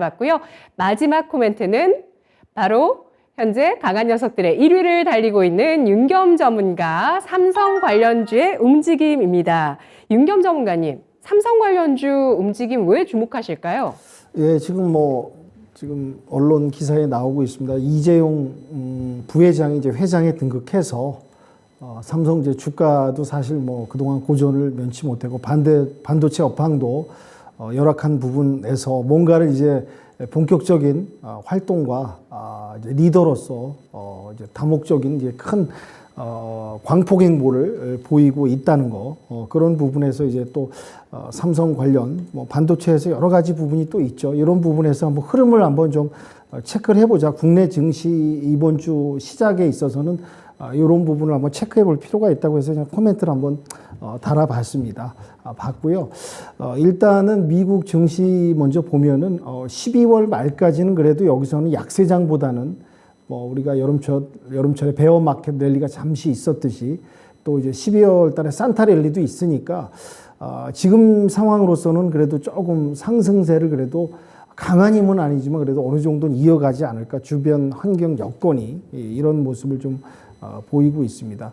봤고요. 마지막 코멘트는 바로 현재 강한 녀석들의 1위를 달리고 있는 윤겸 전문가 삼성 관련주의 움직임입니다. 윤겸 전문가님, 삼성 관련주 움직임 왜 주목하실까요? 예, 지금 언론 기사에 나오고 있습니다. 이재용 부회장이 이제 회장에 등극해서 삼성 이제 주가도 사실 그동안 고전을 면치 못하고 반도체 업황도 열악한 부분에서 뭔가를 이제 본격적인 활동과 이제 리더로서 이제 다목적인 이제 큰 광폭 행보를 보이고 있다는 거, 그런 부분에서 이제 또 삼성 관련 반도체에서 여러 가지 부분이 또 있죠. 이런 부분에서 한번 흐름을 한번 좀 체크를 해보자. 국내 증시 이번 주 시작에 있어서는 이런 부분을 한번 체크해 볼 필요가 있다고 해서 그냥 코멘트를 한번 달아봤습니다. 봤고요. 일단은 미국 증시 먼저 보면은 12월 말까지는 그래도 여기서는 약세장보다는 우리가 여름철에 베어 마켓 랠리가 잠시 있었듯이 또 이제 12월 달에 산타 랠리도 있으니까 지금 상황으로서는 그래도 조금 상승세를 그래도 강한 힘은 아니지만 그래도 어느 정도는 이어가지 않을까. 주변 환경 여건이 이런 모습을 좀 보이고 있습니다.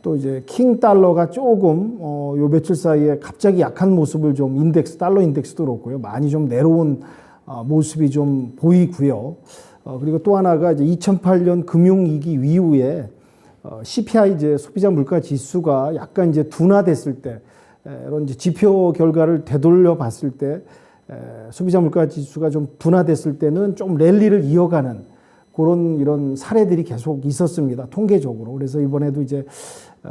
또 이제 킹 달러가 조금 요 며칠 사이에 갑자기 약한 모습을 좀 달러 인덱스도 그렇고요. 많이 좀 내려온 모습이 좀 보이고요. 그리고 또 하나가 이제 2008년 금융위기 이후에 CPI 이제 소비자 물가 지수가 약간 이제 둔화됐을 때, 이런 이제 지표 결과를 되돌려 봤을 때 소비자 물가 지수가 좀 둔화됐을 때는 좀 랠리를 이어가는 그런 이런 사례들이 계속 있었습니다. 통계적으로. 그래서 이번에도 이제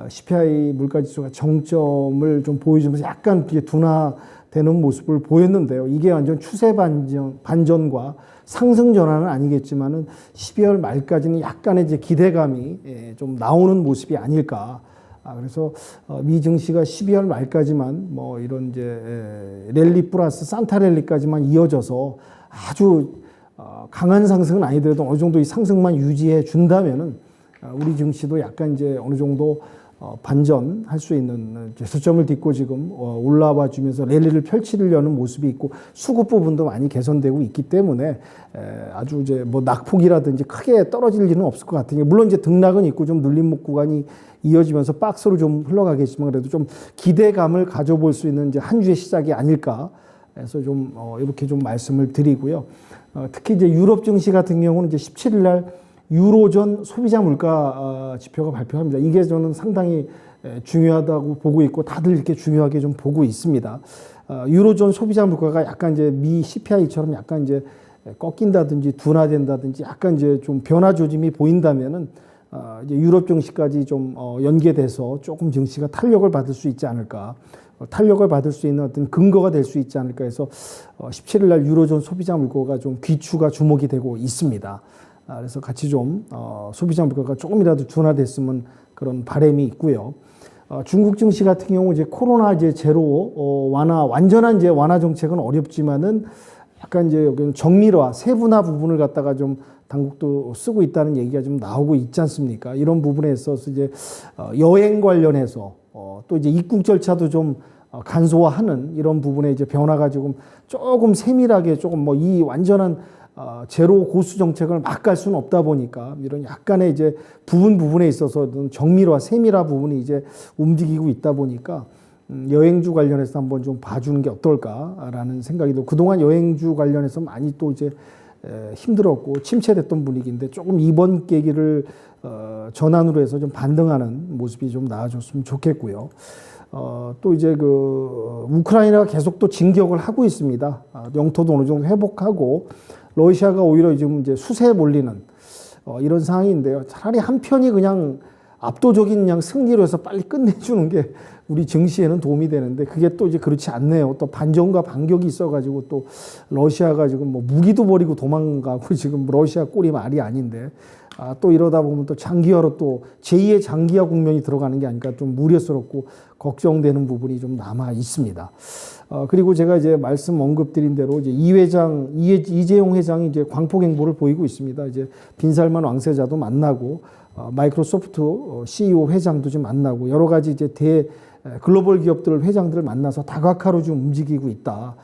CPI 물가 지수가 정점을 좀 보여주면서 약간 둔화되는 모습을 보였는데요. 이게 완전 추세 반전과 상승 전환은 아니겠지만은 12월 말까지는 약간의 이제 기대감이 좀 나오는 모습이 아닐까. 그래서 미 증시가 12월 말까지만 이런 이제 랠리 플러스 산타 랠리까지만 이어져서 아주 강한 상승은 아니더라도 어느 정도 이 상승만 유지해 준다면은 우리 증시도 약간 이제 어느 정도 반전할 수 있는 저점을 딛고 지금 올라와 주면서 랠리를 펼치려는 모습이 있고 수급 부분도 많이 개선되고 있기 때문에 아주 이제 낙폭이라든지 크게 떨어질 일은 없을 것 같으니 물론 이제 등락은 있고 좀 눌림목 구간이 이어지면서 박스로 좀 흘러가겠지만 그래도 좀 기대감을 가져볼 수 있는 이제 한 주의 시작이 아닐까 해서 좀 이렇게 좀 말씀을 드리고요. 특히 이제 유럽 증시 같은 경우는 이제 17일 날 유로존 소비자 물가 지표가 발표합니다. 이게 저는 상당히 중요하다고 보고 있고 다들 이렇게 중요하게 좀 보고 있습니다. 유로존 소비자 물가가 약간 이제 미 CPI처럼 약간 이제 꺾인다든지 둔화된다든지 약간 이제 좀 변화 조짐이 보인다면은 이제 유럽 증시까지 좀 연계돼서 조금 증시가 탄력을 받을 수 있지 않을까. 탄력을 받을 수 있는 어떤 근거가 될 수 있지 않을까 해서 17일 날 유로존 소비자 물가가 좀 귀추가 주목이 되고 있습니다. 그래서 같이 좀 소비자 물가가 조금이라도 둔화됐으면 그런 바람이 있고요. 중국 증시 같은 경우 이제 코로나 이제 제로 완전한 이제 완화 정책은 어렵지만은 약간 이제 여기는 정밀화 세분화 부분을 갖다가 좀 당국도 쓰고 있다는 얘기가 좀 나오고 있지 않습니까? 이런 부분에 있어서 이제 여행 관련해서 또 이제 입국 절차도 좀 간소화하는 이런 부분에 이제 변화가 조금 세밀하게 이 완전한 제로 고수 정책을 막 갈 수는 없다 보니까 이런 약간의 이제 부분에 있어서 정밀화, 세밀화 부분이 이제 움직이고 있다 보니까 여행주 관련해서 한번 좀 봐주는 게 어떨까라는 생각이 들고 그동안 여행주 관련해서 많이 또 이제 힘들었고 침체됐던 분위기인데 조금 이번 계기를 전환으로 해서 좀 반등하는 모습이 좀 나아졌으면 좋겠고요. 또 이제 우크라이나가 계속 또 진격을 하고 있습니다. 영토도 어느 정도 회복하고 러시아가 오히려 지금 이제 수세에 몰리는 이런 상황인데요. 차라리 한편이 그냥 압도적인 그냥 승리로 해서 빨리 끝내주는 게 우리 증시에는 도움이 되는데 그게 또 이제 그렇지 않네요. 또 반전과 반격이 있어가지고 또 러시아가 지금 무기도 버리고 도망가고 지금 러시아 꼴이 말이 아닌데 또 이러다 보면 또 장기화로 또 제2의 장기화 국면이 들어가는 게 아닐까 좀 우려스럽고 걱정되는 부분이 좀 남아 있습니다. 그리고 제가 이제 말씀 언급드린 대로 이제 이재용 회장이 이제 광폭 행보를 보이고 있습니다. 이제 빈살만 왕세자도 만나고 마이크로소프트 CEO 회장도 좀 만나고 여러 가지 이제 글로벌 기업들 회장들을 만나서 다각화로 좀 움직이고 있다.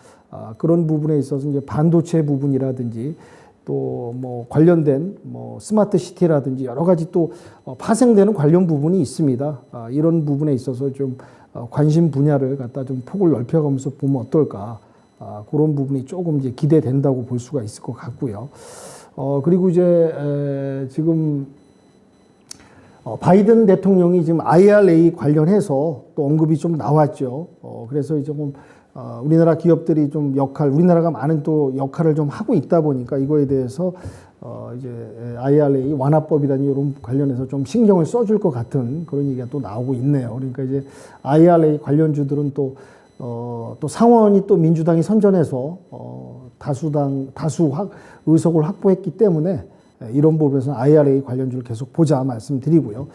그런 부분에 있어서 이제 반도체 부분이라든지 또 뭐 관련된 뭐 스마트 시티라든지 여러 가지 또 파생되는 관련 부분이 있습니다. 이런 부분에 있어서 좀 관심 분야를 갖다 좀 폭을 넓혀가면서 보면 어떨까. 그런 부분이 조금 이제 기대된다고 볼 수가 있을 것 같고요. 그리고 이제 지금 바이든 대통령이 지금 IRA 관련해서 또 언급이 좀 나왔죠. 그래서 이제 좀 우리나라 기업들이 좀 우리나라가 많은 또 역할을 좀 하고 있다 보니까 이거에 대해서 이제 IRA 완화법이라니 이런 관련해서 좀 신경을 써줄 것 같은 그런 얘기가 또 나오고 있네요. 그러니까 이제 IRA 관련주들은 또 상원이 또 민주당이 선전해서 다수 의석을 확보했기 때문에 이런 부분에서는 IRA 관련주를 계속 보자 말씀드리고요.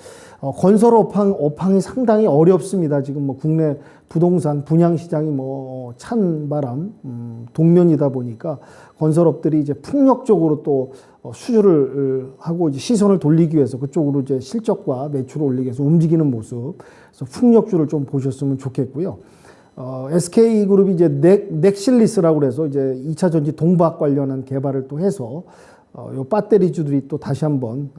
건설 업황이 상당히 어렵습니다. 지금 뭐 국내 부동산 분양 시장이 뭐 찬바람 동면이다 보니까 건설업들이 이제 폭력적으로 또 수주를 하고 이제 시선을 돌리기 위해서 그쪽으로 이제 실적과 매출을 올리기 위해서 움직이는 모습, 그래서 풍력주를 좀 보셨으면 좋겠고요. SK그룹이 이제 넥실리스라고 그래서 이제 2차 전지 동박 관련한 개발을 또 해서 요 배터리주들이 또 다시 한번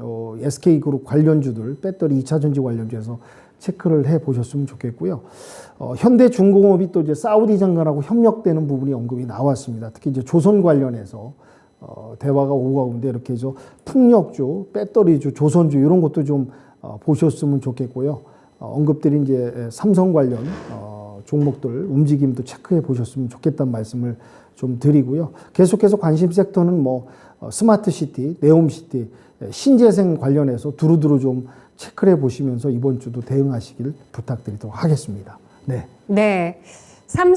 SK그룹 관련주들, 배터리 2차 전지 관련주에서 체크를 해 보셨으면 좋겠고요. 현대중공업이 또 이제 사우디 장관하고 협력되는 부분이 언급이 나왔습니다. 특히 이제 조선 관련해서 대화가 오고 가는데 이렇게 해서 풍력주, 배터리주, 조선주 이런 것도 좀 보셨으면 좋겠고요. 언급들이 이제 삼성 관련 종목들 움직임도 체크해 보셨으면 좋겠다는 말씀을 좀 드리고요. 계속해서 관심 섹터는 뭐 스마트 시티, 네옴시티, 신재생 관련해서 두루두루 좀 체크를 해 보시면서 이번 주도 대응하시길 부탁드리도록 하겠습니다. 네. 네. 삼성